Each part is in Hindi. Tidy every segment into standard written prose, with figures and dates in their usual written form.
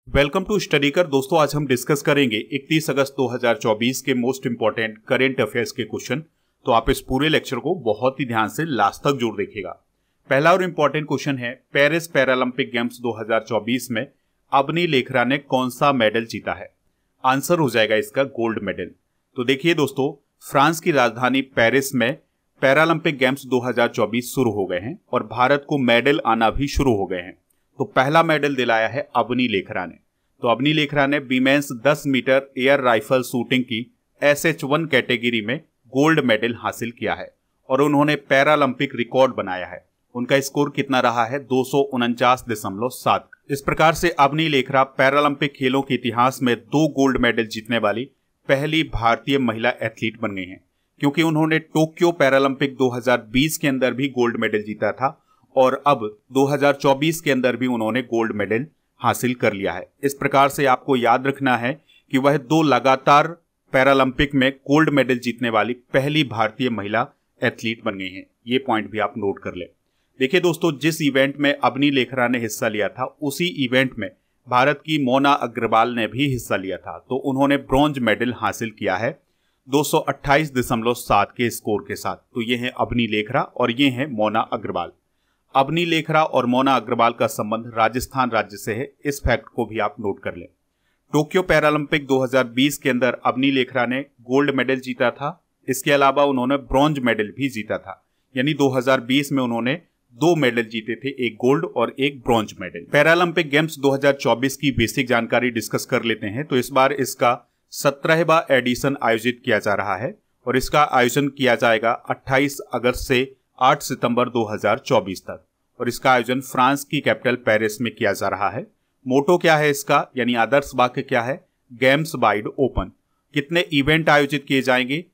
वेलकम टू स्टडी कर। दोस्तों आज हम डिस्कस करेंगे 31 अगस्त 2024 के मोस्ट इंपॉर्टेंट करंट अफेयर्स के क्वेश्चन। तो आप इस पूरे लेक्चर को बहुत ही ध्यान से लास्ट तक जरूर देखिएगा। पहला और इंपॉर्टेंट क्वेश्चन है, पेरिस पैरालंपिक गेम्स 2024 में अबनी लेखरा ने कौन सा मेडल जीता है? आंसर हो जाएगा इसका गोल्ड मेडल। तो देखिए दोस्तों, फ्रांस की राजधानी पेरिस में पैरालंपिक गेम्स 2024 शुरू हो गए हैं और भारत को मेडल आना भी शुरू हो गए हैं। तो पहला मेडल दिलाया है अबनी लेखरा ने। तो अबनी लेखरा ने women's 10 metre air rifle shooting की SH1 कैटेगरी में गोल्ड मेडल हासिल किया है और उन्होंने पैरालंपिक रिकॉर्ड बनाया है। उनका स्कोर कितना रहा है? 249.7। इस प्रकार से अबनी लेखरा पैरालंपिक खेलों के इतिहास में 2 गोल्ड मेडल जीतने वाली पहली भारतीय महिला एथलीट बन गई हैं, क्योंकि उन्होंने टोक्यो पैरालंपिक 2020 के अंदर भी गोल्ड मेडल जीता था और अब 2024 के अंदर भी उन्होंने गोल्ड मेडल हासिल कर लिया है। इस प्रकार से आपको याद रखना है कि वह 2 लगातार पैरालंपिक में गोल्ड मेडल जीतने वाली पहली भारतीय महिला एथलीट बन गई हैं। ये पॉइंट भी आप नोट कर लें। देखिए दोस्तों, जिस इवेंट में अबनी लेखरा ने हिस्सा लिया था उसी इवेंट में भारत की मोना अग्रवाल ने भी हिस्सा लिया था। तो उन्होंने ब्रॉन्ज मेडल हासिल किया है 228.7 के स्कोर के साथ। तो ये है अबनी लेखरा और ये है मोना अग्रवाल। अबनी लेखरा और मोना अग्रवाल का संबंध राजस्थान राज्य से है। इस फैक्ट को भी आप नोट कर लें। टोक्यो पैरालंपिक 2020 के अंदर अबनी लेखरा ने गोल्ड मेडल जीता था। इसके अलावा उन्होंने ब्रॉन्ज मेडल भी जीता था, यानी 2020 में उन्होंने 2 मेडल जीते थे, एक गोल्ड और एक ब्रॉन्ज मेडल। पैरालंपिक गेम्स 2024 की बेसिक जानकारी डिस्कस कर लेते हैं। तो इस बार इसका 17वां एडिशन आयोजित किया जा रहा है और इसका आयोजन किया जाएगा 28 अगस्त से 8 सितंबर 2024 तक और इसका आयोजन फ्रांस की कैपिटल पेरिस में किया जा रहा है। मोटो क्या है इसका, यानी आदर्श वाक्य क्या है? Games wide open. कितने इवेंट आयोजित किए जाएंगे?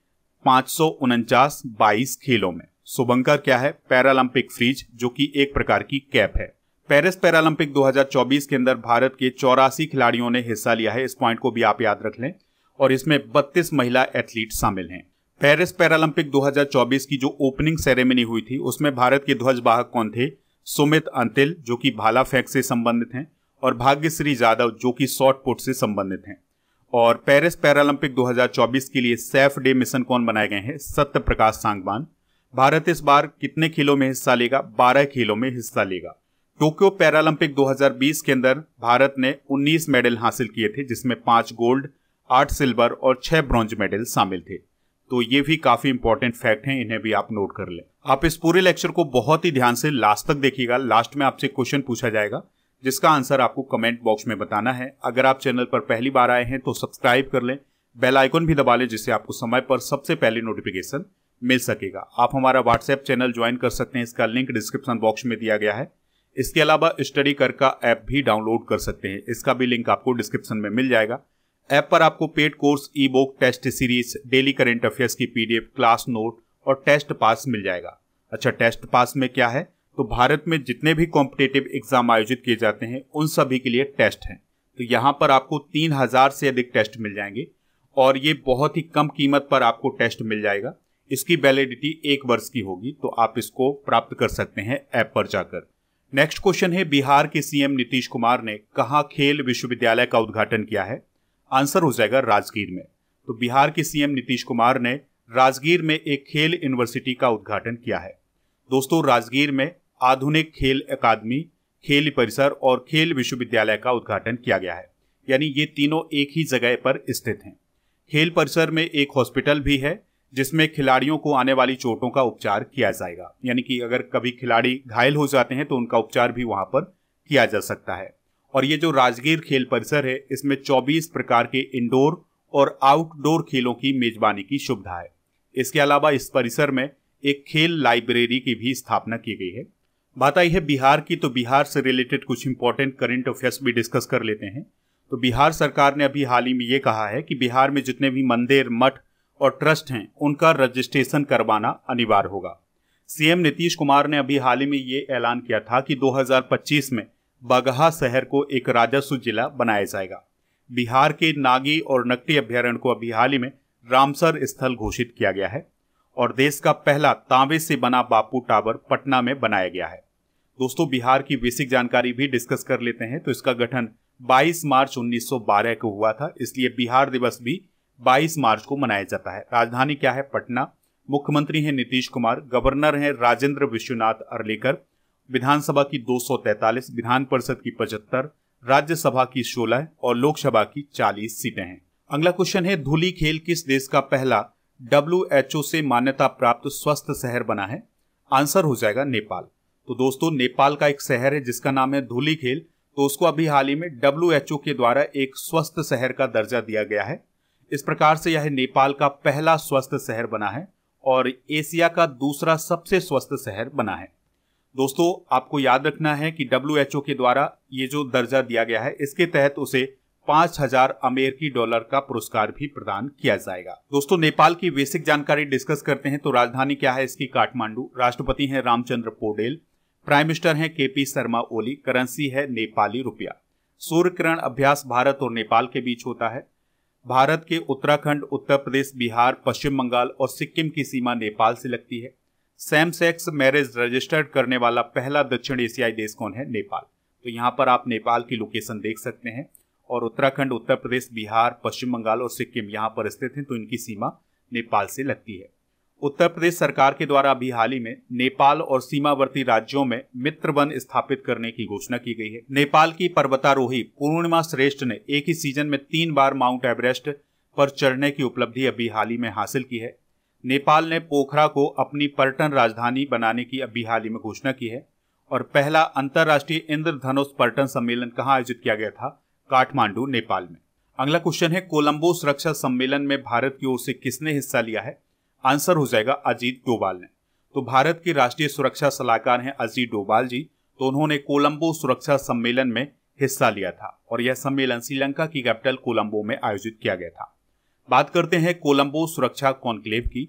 549 22 खेलों में। शुभंकर क्या है? पैरालंपिक फ्रीज, जो कि एक प्रकार की कैप है। पेरिस पैरालंपिक 2024 के अंदर भारत के 84 खिलाड़ियों ने हिस्सा लिया है। इस पॉइंट को भी आप याद रख लें और इसमें 32 महिला एथलीट शामिल हैं। पेरिस पैरालंपिक 2024 की जो ओपनिंग सेरेमनी हुई थी उसमें भारत के ध्वजवाहक कौन थे? सुमित अंतिल, जो कि भाला फेंक से संबंधित हैं, और भाग्यश्री यादव, जो कि शॉट पुट से संबंधित हैं। और पेरिस पैरालंपिक 2024 के लिए सेफ डे मिशन कौन बनाए गए हैं? सत्य प्रकाश सांगवान। भारत इस बार कितने खेलों में हिस्सा लेगा? 12 खेलों में हिस्सा लेगा। टोक्यो पैरालंपिक 2020 के अंदर भारत ने 19 मेडल हासिल किए थे, जिसमें 5 गोल्ड, 8 सिल्वर और 6 ब्रॉन्ज मेडल शामिल थे। तो ये भी काफी इंपॉर्टेंट फैक्ट हैं, इन्हें भी आप नोट कर लें। आप इस पूरे लेक्चर को बहुत ही ध्यान से लास्ट तक देखिएगा। लास्ट में आपसे क्वेश्चन पूछा जाएगा जिसका आंसर आपको कमेंट बॉक्स में बताना है। अगर आप चैनल पर पहली बार आए हैं तो सब्सक्राइब कर लें, बेल आइकन भी दबा लें, जिससे आपको समय पर सबसे पहले नोटिफिकेशन मिल सकेगा। आप हमारा व्हाट्सएप चैनल ज्वाइन कर सकते हैं, इसका लिंक डिस्क्रिप्शन बॉक्स में दिया गया है। इसके अलावा स्टडी कर का ऐप भी डाउनलोड कर सकते हैं, इसका भी लिंक आपको डिस्क्रिप्शन में मिल जाएगा। ऐप पर आपको paid course, e book, test series, daily current affairs की PDF, क्लास नोट और टेस्ट पास मिल जाएगा। अच्छा, टेस्ट पास में क्या है? तो भारत में जितने भी कॉम्पिटिटिव एग्जाम आयोजित किए जाते हैं उन सभी के लिए टेस्ट हैं। तो यहाँ पर आपको 3000 से अधिक टेस्ट मिल जाएंगे और ये बहुत ही कम कीमत पर आपको टेस्ट मिल जाएगा। इसकी वैलिडिटी 1 वर्ष की होगी, तो आप इसको प्राप्त कर सकते हैं ऐप पर जाकर। नेक्स्ट क्वेश्चन है, बिहार के CM नीतीश कुमार ने कहाँ खेल विश्वविद्यालय का उद्घाटन किया है? आंसर हो जाएगा राजगीर में। तो बिहार के CM नीतीश कुमार ने राजगीर में एक खेल यूनिवर्सिटी का उद्घाटन किया है। दोस्तों, राजगीर में आधुनिक खेल अकादमी, खेल परिसर और खेल विश्वविद्यालय का उद्घाटन किया गया है, यानी ये तीनों एक ही जगह पर स्थित हैं। खेल परिसर में एक हॉस्पिटल भी है जिसमें खिलाड़ियों को आने वाली चोटों का उपचार किया जाएगा, यानी कि अगर कभी खिलाड़ी घायल हो जाते हैं तो उनका उपचार भी वहां पर किया जा सकता है। और ये जो राजगीर खेल परिसर है इसमें 24 प्रकार के इंडोर और आउटडोर खेलों की मेजबानी की सुविधा है। इसके अलावा इस परिसर में एक खेल लाइब्रेरी की भी स्थापना की गई है। बात आई है बिहार की, तो बिहार से रिलेटेड कुछ इंपॉर्टेंट करंट अफेयर्स भी डिस्कस कर लेते हैं। तो बिहार सरकार ने अभी हाल ही में ये कहा है कि बिहार में जितने भी मंदिर, मठ और ट्रस्ट हैं उनका रजिस्ट्रेशन करवाना अनिवार्य होगा। CM नीतीश कुमार ने अभी हाल ही में ये ऐलान किया था कि 2025 में बगहा शहर को एक राजस्व जिला बनाया जाएगा। बिहार के नागी और नकटी अभ्यारण्य को अभी हाल ही में रामसर स्थल घोषित किया गया है और देश का पहला तांबे से बना बापू टावर पटना में बनाया गया है। दोस्तों, बिहार की बेसिक जानकारी भी डिस्कस कर लेते हैं। तो इसका गठन 22 मार्च 1912 को हुआ था, इसलिए बिहार दिवस भी 22 मार्च को मनाया जाता है। राजधानी क्या है? पटना। मुख्यमंत्री हैं नीतीश कुमार। गवर्नर हैं राजेंद्र विश्वनाथ अर्लेकर। विधानसभा की 243, विधान परिषद की 75, राज्यसभा की 16 और लोकसभा की 40 सीटें हैं। अगला क्वेश्चन है, धुली खेल किस देश का पहला WHO से मान्यता प्राप्त स्वस्थ शहर बना है? आंसर हो जाएगा नेपाल। तो दोस्तों, नेपाल का एक शहर है जिसका नाम है धुली खेल, तो उसको अभी हाल ही में WHO के द्वारा एक स्वस्थ शहर का दर्जा दिया गया है। इस प्रकार से यह नेपाल का पहला स्वस्थ शहर बना है और एशिया का दूसरा सबसे स्वस्थ शहर बना है। दोस्तों, आपको याद रखना है कि WHO के द्वारा ये जो दर्जा दिया गया है, इसके तहत उसे 5000 अमेरिकी डॉलर का पुरस्कार भी प्रदान किया जाएगा। दोस्तों, नेपाल की बेसिक जानकारी डिस्कस करते हैं। तो राजधानी क्या है इसकी? काठमांडू। राष्ट्रपति हैं रामचंद्र पौडेल। प्राइम मिनिस्टर हैं KP शर्मा ओली। करेंसी है नेपाली रुपया। सूर्य किरण अभ्यास भारत और नेपाल के बीच होता है। भारत के उत्तराखंड, उत्तर प्रदेश, बिहार, पश्चिम बंगाल और सिक्किम की सीमा नेपाल से लगती है। सेम सेक्स मैरिज रजिस्टर्ड करने वाला पहला दक्षिण एशियाई देश कौन है? नेपाल। तो यहाँ पर आप नेपाल की लोकेशन देख सकते हैं और उत्तराखंड, उत्तर प्रदेश, बिहार, पश्चिम बंगाल और सिक्किम यहाँ पर स्थित हैं, तो इनकी सीमा नेपाल से लगती है। उत्तर प्रदेश सरकार के द्वारा अभी हाल ही में नेपाल और सीमावर्ती राज्यों में मित्र वन स्थापित करने की घोषणा की गई है। नेपाल की पर्वतारोही पूर्णिमा श्रेष्ठ ने एक ही सीजन में 3 बार माउंट एवरेस्ट पर चढ़ने की उपलब्धि अभी हाल ही में हासिल की है। नेपाल ने पोखरा को अपनी पर्यटन राजधानी बनाने की अभी हाल ही में घोषणा की है और पहला अंतर्राष्ट्रीय इंद्रधनुष पर्यटन सम्मेलन कहाँ आयोजित किया गया था? काठमांडू, नेपाल में। अगला क्वेश्चन है, कोलंबो सुरक्षा सम्मेलन में भारत की ओर से किसने हिस्सा लिया है? आंसर हो जाएगा अजीत डोभाल ने। तो भारत के राष्ट्रीय सुरक्षा सलाहकार हैं अजीत डोभाल जी, तो उन्होंने कोलंबो सुरक्षा सम्मेलन में हिस्सा लिया था और यह सम्मेलन श्रीलंका की कैपिटल कोलंबो में आयोजित किया गया था। बात करते हैं कोलंबो सुरक्षा कॉन्क्लेव की।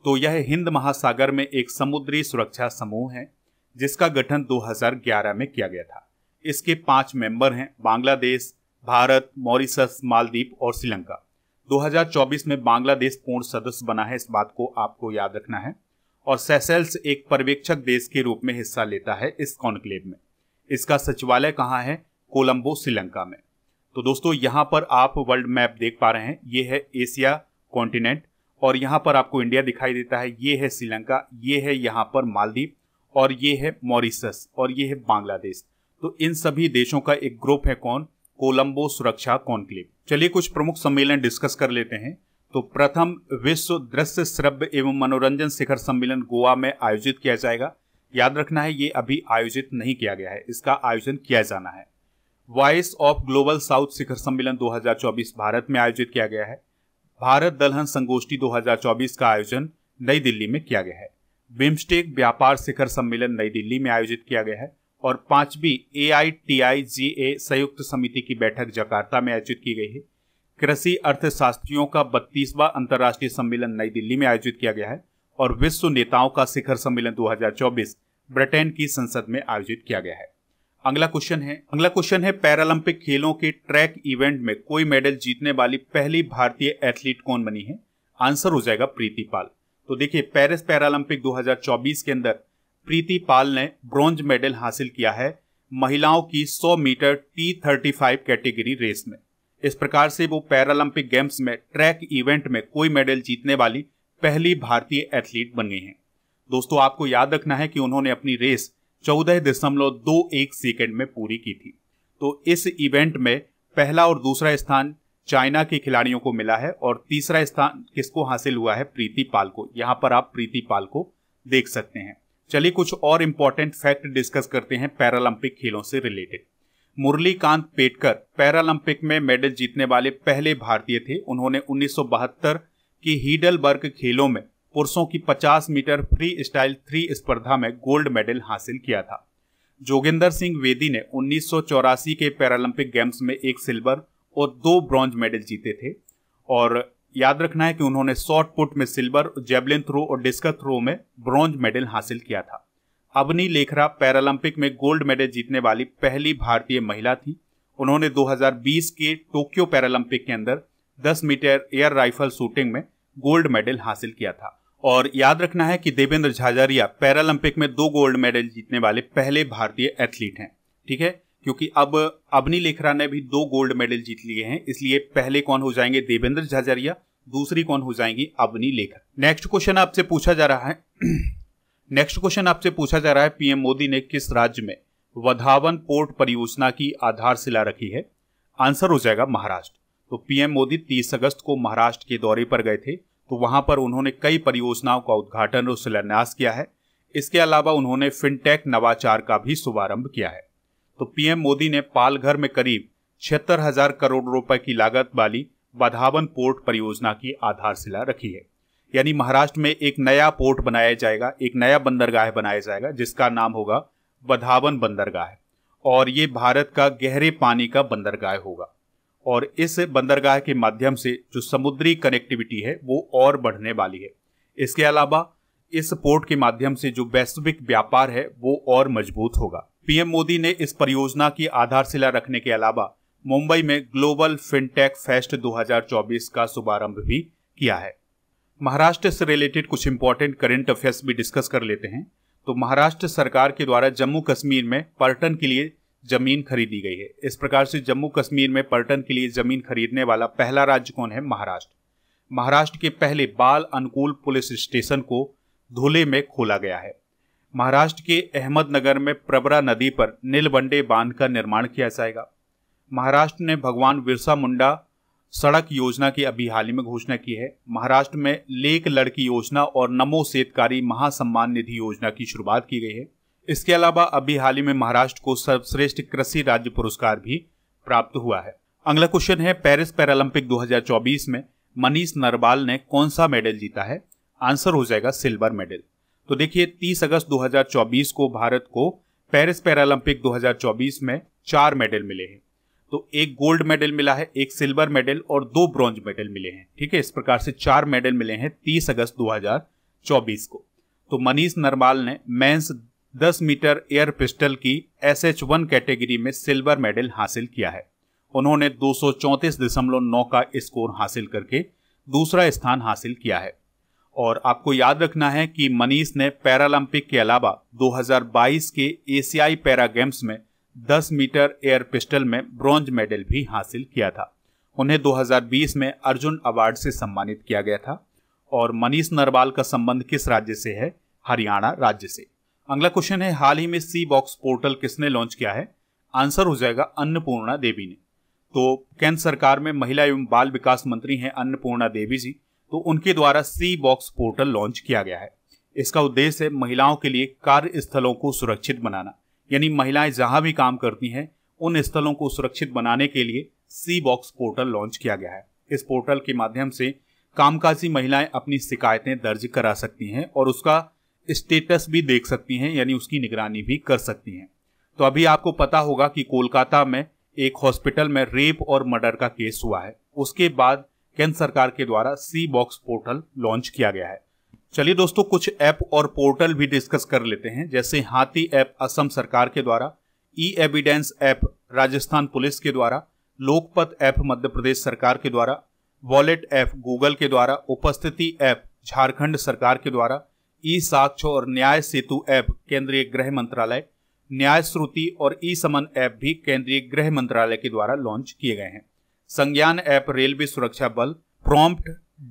तो यह हिंद महासागर में एक समुद्री सुरक्षा समूह है जिसका गठन 2011 में किया गया था। इसके 5 मेंबर हैं, बांग्लादेश, भारत, मॉरिशस, मालदीव और श्रीलंका। 2024 में बांग्लादेश पूर्ण सदस्य बना है, इस बात को आपको याद रखना है। और सेशेल्स एक पर्यवेक्षक देश के रूप में हिस्सा लेता है इस कॉन्क्लेव में। इसका सचिवालय कहाँ है? कोलंबो, श्रीलंका में। तो दोस्तों, यहाँ पर आप वर्ल्ड मैप देख पा रहे हैं, ये है एशिया कॉन्टिनेंट और यहाँ पर आपको इंडिया दिखाई देता है, ये है श्रीलंका, ये है यहाँ पर मालदीव और ये है मॉरिशस और ये है बांग्लादेश। तो इन सभी देशों का एक ग्रुप है कौन? कोलंबो सुरक्षा कॉन्क्लेव। चलिए कुछ प्रमुख सम्मेलन डिस्कस कर लेते हैं। तो प्रथम विश्व दृश्य श्रव्य एवं मनोरंजन शिखर सम्मेलन गोवा में आयोजित किया जाएगा। याद रखना है, ये अभी आयोजित नहीं किया गया है, इसका आयोजन किया जाना है। वॉइस ऑफ ग्लोबल साउथ शिखर सम्मेलन 2024 भारत में आयोजित किया गया है। भारत दलहन संगोष्ठी 2024 का आयोजन नई दिल्ली में किया गया है। बिम्स्टेक व्यापार शिखर सम्मेलन नई दिल्ली में आयोजित किया गया है और 5वीं AITIGA संयुक्त समिति की बैठक जकार्ता में आयोजित की गई है। कृषि अर्थशास्त्रियों का 32वां अंतर्राष्ट्रीय सम्मेलन नई दिल्ली में आयोजित किया गया है और विश्व नेताओं का शिखर सम्मेलन 2024 ब्रिटेन की संसद में आयोजित किया गया है। अगला क्वेश्चन है पैरालंपिक खेलों के ट्रैक इवेंट में कोई मेडल जीतने वाली पहली भारतीय एथलीट कौन बनी है? आंसर हो जाएगा प्रीति पाल। तो देखिए, पेरिस पैरालंपिक 2024 के अंदर प्रीति पाल ने ब्रॉन्ज मेडल हासिल किया है महिलाओं की 100 मीटर T35 कैटेगरी रेस में। इस प्रकार से वो पैरालंपिक गेम्स में ट्रैक इवेंट में कोई मेडल जीतने वाली पहली भारतीय एथलीट बन गई हैं। दोस्तों, आपको याद रखना है कि उन्होंने अपनी रेस 14.21 सेकेंड में पूरी की थी। तो इस इवेंट में पहला और दूसरा स्थान चाइना के खिलाड़ियों को मिला है और तीसरा स्थान किसको हासिल हुआ है? प्रीति पाल को। यहाँ पर आप प्रीति पाल को देख सकते हैं। चलिए कुछ और इंपॉर्टेंट फैक्ट डिस्कस करते हैं पैरालंपिक खेलों से रिलेटेड। मुरलीकांत पेटकर पैरालंपिक में मेडल जीतने वाले पहले भारतीय थे। उन्होंने 1972 की हीडलबर्ग खेलों में पुरुषों की 50 मीटर फ्री स्टाइल 3 स्पर्धा में गोल्ड मेडल हासिल किया था। जोगिंदर सिंह वेदी ने 1984 के पैरालंपिक गेम्स में 1 सिल्वर और 2 ब्रॉन्ज मेडल जीते थे और याद रखना है कि उन्होंने शॉट पुट में सिल्वर, जेवलिन थ्रो और डिस्कस थ्रो में ब्रॉन्ज मेडल हासिल किया था। अवनी लेखरा पैरालंपिक में गोल्ड मेडल जीतने वाली पहली भारतीय महिला थी। उन्होंने 2020 के टोक्यो पैरालंपिक के अंदर 10 मीटर एयर राइफल शूटिंग में गोल्ड मेडल हासिल किया था। और याद रखना है कि देवेंद्र झाझरिया पैरालंपिक में 2 गोल्ड मेडल जीतने वाले पहले भारतीय एथलीट हैं। ठीक है, क्योंकि अब अबनी लेखरा ने भी 2 गोल्ड मेडल जीत लिए हैं, इसलिए पहले कौन हो जाएंगे देवेंद्र झाझरिया, दूसरी कौन हो जाएंगी अबनी लेखरा। नेक्स्ट क्वेश्चन आपसे पूछा जा रहा है पीएम मोदी ने किस राज्य में वधावन पोर्ट परियोजना की आधारशिला रखी है? आंसर हो जाएगा महाराष्ट्र। तो पीएम मोदी 30 अगस्त को महाराष्ट्र के दौरे पर गए थे, तो वहां पर उन्होंने कई परियोजनाओं का उद्घाटन और शिलान्यास किया है। इसके अलावा उन्होंने फिनटेक नवाचार का भी शुभारंभ किया है। तो पीएम मोदी ने पालघर में करीब 76,000 करोड़ रुपए की लागत वाली वधावन पोर्ट परियोजना की आधारशिला रखी है। यानी महाराष्ट्र में एक नया पोर्ट बनाया जाएगा, एक नया बंदरगाह बनाया जाएगा जिसका नाम होगा वधावन बंदरगाह, और ये भारत का गहरे पानी का बंदरगाह होगा। और इस बंदरगाह के माध्यम से जो समुद्री कनेक्टिविटी है वो और बढ़ने वाली है। इसके अलावा इस पोर्ट के माध्यम से जो वैश्विक व्यापार है वो और मजबूत होगा। पीएम मोदी ने इस परियोजना की आधारशिला रखने के अलावा मुंबई में ग्लोबल फिनटेक फेस्ट 2024 का शुभारंभ भी किया है। महाराष्ट्र से रिलेटेड कुछ इंपॉर्टेंट करंट अफेयर्स भी डिस्कस कर लेते हैं। तो महाराष्ट्र सरकार के द्वारा जम्मू कश्मीर में पर्यटन के लिए जमीन खरीदी गई है। इस प्रकार से जम्मू कश्मीर में पर्यटन के लिए जमीन खरीदने वाला पहला राज्य कौन है? महाराष्ट्र। महाराष्ट्र के पहले बाल अनुकूल पुलिस स्टेशन को धुले में खोला गया है। महाराष्ट्र के अहमदनगर में प्रवरा नदी पर नीलबंडे बांध का निर्माण किया जाएगा। महाराष्ट्र ने भगवान बिरसा मुंडा सड़क योजना की अभी हाल ही में घोषणा की है। महाराष्ट्र में लेक लड़की योजना और नमो शेतकारी महासम्मान निधि योजना की शुरुआत की गई है। इसके अलावा अभी हाल ही में महाराष्ट्र को सर्वश्रेष्ठ कृषि राज्य पुरस्कार भी प्राप्त हुआ है। अगला क्वेश्चन है पेरिस पैरालंपिक 2024 में मनीष नरवाल ने कौन सा मेडल जीता है? आंसर हो जाएगा सिल्वर मेडल। तो देखिए 30 अगस्त 2024 को भारत को पेरिस पैरालंपिक 2024 में 4 मेडल मिले हैं। तो 1 गोल्ड मेडल मिला है, 1 सिल्वर मेडल और 2 ब्रॉन्ज मेडल मिले हैं। ठीक है, इस प्रकार से 4 मेडल मिले हैं 30 अगस्त 2024 को। तो मनीष नरवाल ने मेंस 10 मीटर एयर पिस्टल की SH1 कैटेगरी में सिल्वर मेडल हासिल किया है। उन्होंने 234.9 का स्कोर हासिल करके दूसरा स्थान हासिल किया है। और आपको याद रखना है कि मनीष ने पैरालंपिक के अलावा 2022 के एशियाई पैरा गेम्स में 10 मीटर एयर पिस्टल में ब्रॉन्ज मेडल भी हासिल किया था। उन्हें 2020 में अर्जुन अवार्ड से सम्मानित किया गया था। और मनीष नरवाल का संबंध किस राज्य से है? हरियाणा राज्य से। अगला क्वेश्चन है हाल ही में सी बॉक्स पोर्टल किसने लॉन्च किया है? आंसर हो जाएगा अन्नपूर्णा देवी ने। तो केंद्र सरकार में महिला एवं बाल विकास मंत्री हैं अन्नपूर्णा देवी जी, तो उनके द्वारा सी बॉक्स पोर्टल लॉन्च किया गया है। इसका उद्देश्य है महिलाओं के लिए कार्यस्थलों को सुरक्षित बनाना, यानी महिलाएं जहां भी काम करती हैं उन स्थलों को सुरक्षित बनाने के लिए सी बॉक्स पोर्टल लॉन्च किया गया है। इस पोर्टल के माध्यम से कामकाजी महिलाएं अपनी शिकायतें दर्ज करा सकती हैं और उसका स्टेटस भी देख सकती हैं, यानी उसकी निगरानी भी कर सकती हैं। तो अभी आपको पता होगा कि कोलकाता में एक हॉस्पिटल में रेप और मर्डर का केस हुआ है। उसके बाद केंद्र सरकार के द्वारा सी बॉक्स पोर्टल लॉन्च किया गया है। चलिए दोस्तों कुछ ऐप और पोर्टल भी डिस्कस कर लेते हैं, जैसे हाथी ऐप असम सरकार के द्वारा, ई एविडेंस ऐप राजस्थान पुलिस के द्वारा, लोकपथ ऐप मध्य प्रदेश सरकार के द्वारा, वॉलेट ऐप गूगल के द्वारा, उपस्थिति ऐप झारखंड सरकार के द्वारा, ई साक्ष्य और न्याय सेतु ऐप केंद्रीय गृह मंत्रालय, न्याय श्रुति और ई समन ऐप भी केंद्रीय गृह मंत्रालय के द्वारा लॉन्च किए गए हैं। संज्ञान ऐप रेलवे सुरक्षा बल, प्रॉम्प्ट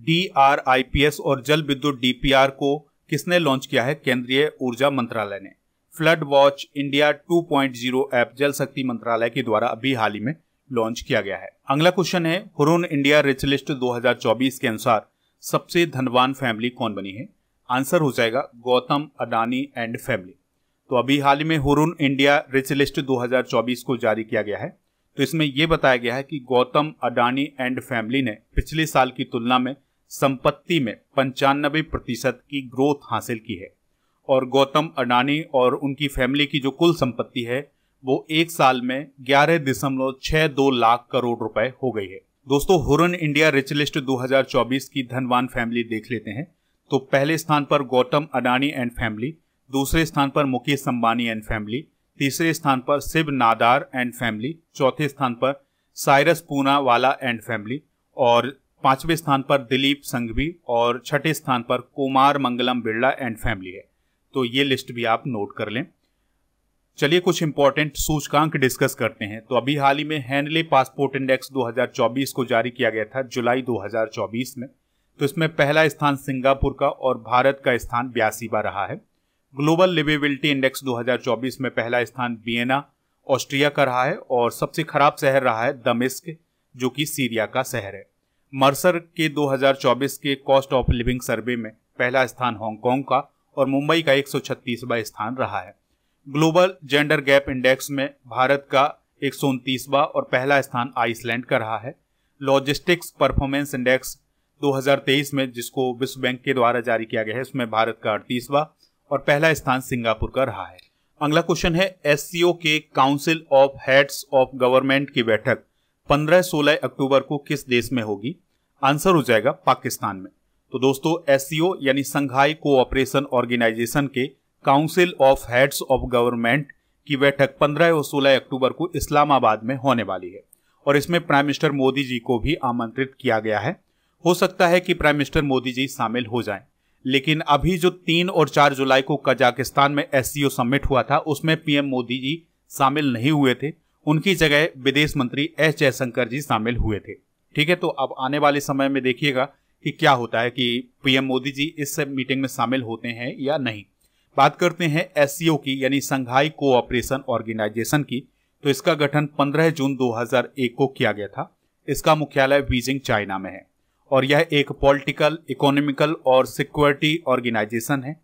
DRIPS और जल विद्युत DPR को किसने लॉन्च किया है? केंद्रीय ऊर्जा मंत्रालय ने। फ्लड वॉच इंडिया 2.0 ऐप जल शक्ति मंत्रालय के द्वारा अभी हाल ही में लॉन्च किया गया है। अगला क्वेश्चन है हुरून इंडिया रिच लिस्ट 2024 के अनुसार सबसे धनवान फैमिली कौन बनी है? आंसर हो जाएगा गौतम अडानी एंड फैमिली। तो अभी हाल ही में हुरून इंडिया रिच लिस्ट 2024 को जारी किया गया है। तो इसमें यह बताया गया है कि गौतम अडानी एंड फैमिली ने पिछले साल की तुलना में संपत्ति में 95% की ग्रोथ हासिल की है। और गौतम अडानी और उनकी फैमिली की जो कुल संपत्ति है वो एक साल में 11.62 लाख करोड़ रुपए हो गई है। दोस्तों हुरून इंडिया रिच लिस्ट 2024 की धनवान फैमिली देख लेते हैं। तो पहले स्थान पर गौतम अडानी एंड फैमिली, दूसरे स्थान पर मुकेश अंबानी एंड फैमिली, तीसरे स्थान पर शिव नादार एंड फैमिली, चौथे स्थान पर साइरस पूनावाला एंड फैमिली और 5वें स्थान पर दिलीप संघवी और 6ठे स्थान पर कुमार मंगलम बिरला एंड फैमिली है। तो ये लिस्ट भी आप नोट कर लें। चलिए कुछ इंपॉर्टेंट सूचकांक डिस्कस करते हैं। तो अभी हाल ही में हैंडले पासपोर्ट इंडेक्स 2024 को जारी किया गया था जुलाई 2024 में। तो इसमें पहला स्थान सिंगापुर का और भारत का स्थान 82वां रहा है। ग्लोबल लिवेबिलिटी इंडेक्स 2024 में पहला स्थान वियना ऑस्ट्रिया का रहा है और सबसे खराब शहर रहा है दमिश्क जो कि सीरिया का शहर है। मर्सर के 2024 के कॉस्ट ऑफ लिविंग सर्वे में पहला स्थान हांगकांग का और मुंबई का 136वां स्थान रहा है। ग्लोबल जेंडर गैप इंडेक्स में भारत का 129वां और पहला स्थान आइसलैंड का रहा है। लॉजिस्टिक्स परफॉर्मेंस इंडेक्स 2023 में जिसको विश्व बैंक के द्वारा जारी किया गया है उसमें भारत का 38वां और पहला स्थान सिंगापुर का रहा है। अगला क्वेश्चन है एससीओ के council of heads of government की बैठक 15-16 अक्टूबर को किस देश में होगी? आंसर हो जाएगा पाकिस्तान में। तो दोस्तों एससीओ यानी संघाई कोऑपरेशन ऑर्गेनाइजेशन के council of heads of government की बैठक 15 और 16 अक्टूबर को इस्लामाबाद में होने वाली है और इसमें प्राइम मिनिस्टर मोदी जी को भी आमंत्रित किया गया है। हो सकता है कि प्राइम मिनिस्टर मोदी जी शामिल हो जाएं, लेकिन अभी जो 3 और 4 जुलाई को कजाकिस्तान में एससीओ समिट हुआ था उसमें पीएम मोदी जी शामिल नहीं हुए थे, उनकी जगह विदेश मंत्री एस जयशंकर जी शामिल हुए थे। ठीक है, तो अब आने वाले समय में देखिएगा कि क्या होता है कि पीएम मोदी जी इस मीटिंग में शामिल होते हैं या नहीं। बात करते हैं एससीओ की यानी संघाई कोऑपरेशन ऑर्गेनाइजेशन की। तो इसका गठन 15 जून 2001 को किया गया था। इसका मुख्यालय बीजिंग चाइना में है और यह एक पॉलिटिकल, इकोनॉमिकल और सिक्योरिटी ऑर्गेनाइजेशन है।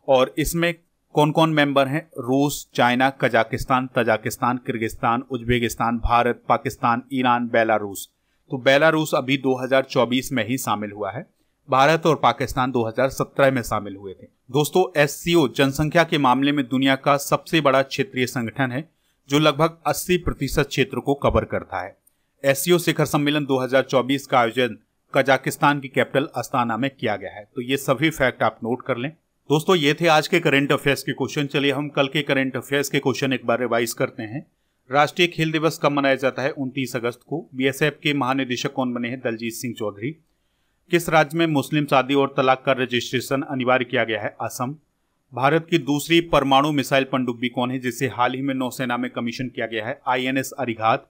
और इसमें कौन कौन मेंबर हैं? रूस, China, Kazakhstan, Tajikistan, Kyrgyzstan, Uzbekistan, Bharat, Pakistan, Iran, Belarus. तो बेलारूस अभी 2024 में ही शामिल हुआ है। भारत और पाकिस्तान 2017 में शामिल हुए थे। दोस्तों एससीओ जनसंख्या के मामले में दुनिया का सबसे बड़ा क्षेत्रीय संगठन है जो लगभग 80% क्षेत्र को कवर करता है। एससीओ शिखर सम्मेलन 2024 का आयोजन कजाकिस्तान की कैपिटल अस्ताना में किया गया है। तो ये सभी फैक्ट आप नोट कर लें। दोस्तों ये थे आज के करंट अफेयर्स के क्वेश्चन। चलिए हम कल के करंट अफेयर्स के क्वेश्चन एक बार रिवाइज करते हैं। राष्ट्रीय खेल दिवस कब मनाया जाता है? 29 अगस्त को। बीएसएफ के महानिदेशक कौन बने हैं? दलजीत सिंह चौधरी। किस राज्य में मुस्लिम शादी और तलाक का रजिस्ट्रेशन अनिवार्य किया गया है? असम। भारत की दूसरी परमाणु मिसाइल पनडुब्बी कौन है जिसे हाल ही में नौसेना में कमीशन किया गया है? आईएनएस अरिघात।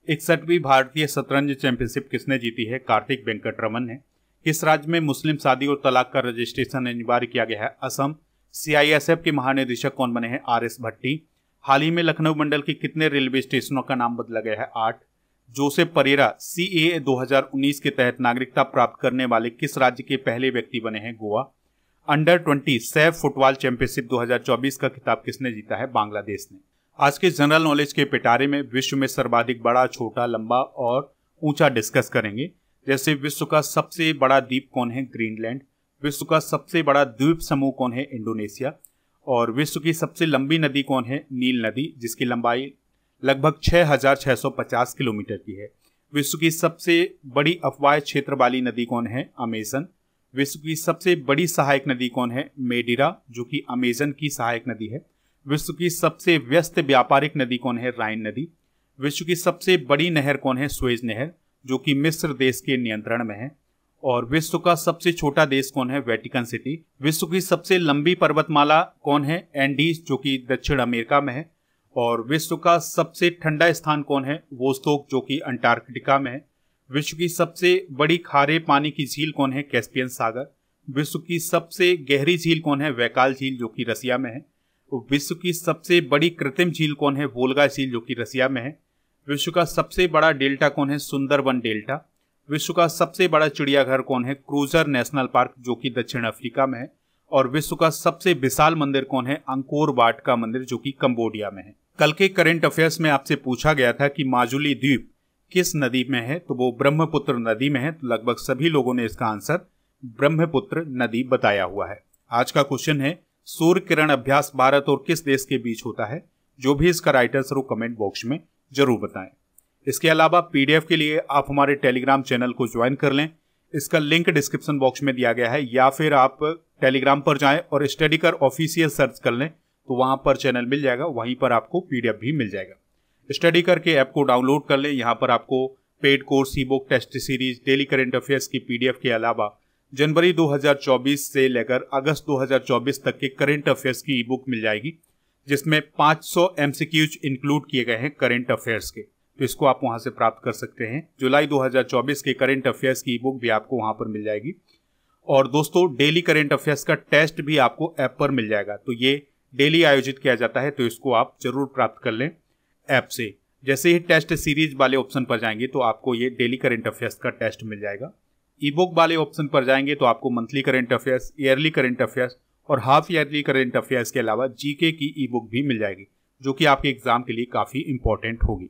61वीं भारतीय शतरंज चैंपियनशिप किसने जीती है? कार्तिक वेंकटरमन ने। किस राज्य में मुस्लिम शादी और तलाक का रजिस्ट्रेशन अनिवार्य किया गया है? असम। सीआईएसएफ के महानिदेशक कौन बने हैं? आर एस भट्टी। हाल ही में लखनऊ मंडल के कितने रेलवे स्टेशनों का नाम बदला गया है? 8। जोसेफ परेरा सीएए 2019 के तहत नागरिकता प्राप्त करने वाले किस राज्य के पहले व्यक्ति बने हैं? Goa. Under 20 Saif football championship 2024 का खिताब किसने जीता है? बांग्लादेश ने। आज के जनरल नॉलेज के पिटारे में विश्व में सर्वाधिक बड़ा, छोटा, लंबा और ऊंचा डिस्कस करेंगे। जैसे विश्व का सबसे बड़ा द्वीप कौन है? ग्रीनलैंड। विश्व का सबसे बड़ा द्वीप समूह कौन है? इंडोनेशिया। और विश्व की सबसे लंबी नदी कौन है? नील नदी, जिसकी लंबाई लगभग 6650 किलोमीटर की है। विश्व की सबसे बड़ी अफवाह क्षेत्र वाली नदी कौन है? अमेजन। विश्व की सबसे बड़ी सहायक नदी कौन है? मेडिरा, जो कि अमेजन की सहायक नदी है। विश्व की सबसे व्यस्त व्यापारिक नदी कौन है? राइन नदी। विश्व की सबसे बड़ी नहर कौन है? सुएज नहर, जो कि मिस्र देश के नियंत्रण में है। और विश्व का सबसे छोटा देश कौन है? Vatican city. विश्व की सबसे लंबी पर्वतमाला कौन है? एंडीज, जो कि दक्षिण अमेरिका में है। और विश्व का सबसे ठंडा स्थान कौन है? वोस्टोक, जो कि अंटार्कटिका में है। विश्व की सबसे बड़ी खारे पानी की झील कौन है? कैस्पियन सागर। विश्व की सबसे गहरी झील कौन है? वैकाल झील, जो कि रसिया में है। विश्व की सबसे बड़ी कृत्रिम झील कौन है? वोल्गा झील, जो कि रसिया में है। विश्व का सबसे बड़ा डेल्टा कौन है? सुंदरबन डेल्टा। विश्व का सबसे बड़ा चिड़ियाघर कौन है? क्रूजर नेशनल पार्क, जो कि दक्षिण अफ्रीका में है। और विश्व का सबसे विशाल मंदिर कौन है? अंकोर वाट का मंदिर, जो कि कंबोडिया में है। कल के करंट अफेयर्स में आपसे पूछा गया था कि माजुली द्वीप किस नदी में है, तो वो ब्रह्मपुत्र नदी में है। तो लगभग सभी लोगों ने इसका आंसर ब्रह्मपुत्र नदी बताया हुआ है। आज का क्वेश्चन है सूर्य किरण अभ्यास भारत और किस देश के बीच होता है? जो भी इसका राइटर्स हो कमेंट बॉक्स में जरूर बताएं। इसके अलावा पीडीएफ के लिए आप हमारे टेलीग्राम चैनल को ज्वाइन कर लें। इसका लिंक डिस्क्रिप्शन बॉक्स में दिया गया है, या फिर आप टेलीग्राम पर जाएं और स्टडी कर ऑफिशियल सर्च कर लें तो वहां पर चैनल मिल जाएगा, वहीं पर आपको पीडीएफ भी मिल जाएगा। स्टडी करके ऐप को डाउनलोड कर लें। यहाँ पर आपको paid course, e book, test series, daily current affairs की पीडीएफ के अलावा जनवरी 2024 से लेकर अगस्त 2024 तक के करंट अफेयर्स की ई बुक मिल जाएगी, जिसमें 500 MCQs इंक्लूड किए गए हैं करंट अफेयर्स के। तो इसको आप वहां से प्राप्त कर सकते हैं। जुलाई 2024 के करंट अफेयर्स की बुक भी आपको वहां पर मिल जाएगी। और दोस्तों डेली करंट अफेयर्स का टेस्ट भी आपको ऐप पर मिल जाएगा। तो ये डेली आयोजित किया जाता है, तो इसको आप जरूर प्राप्त कर लें ऐप से। जैसे ही टेस्ट सीरीज वाले ऑप्शन पर जाएंगे तो आपको ये डेली करंट अफेयर्स का टेस्ट मिल जाएगा। ई बुक वाले ऑप्शन पर जाएंगे तो आपको monthly current affairs, yearly current affairs और हाफ ईयरली करंट अफेयर्स के अलावा जीके की ई बुक भी मिल जाएगी, जो कि आपके एग्जाम के लिए काफी इंपॉर्टेंट होगी।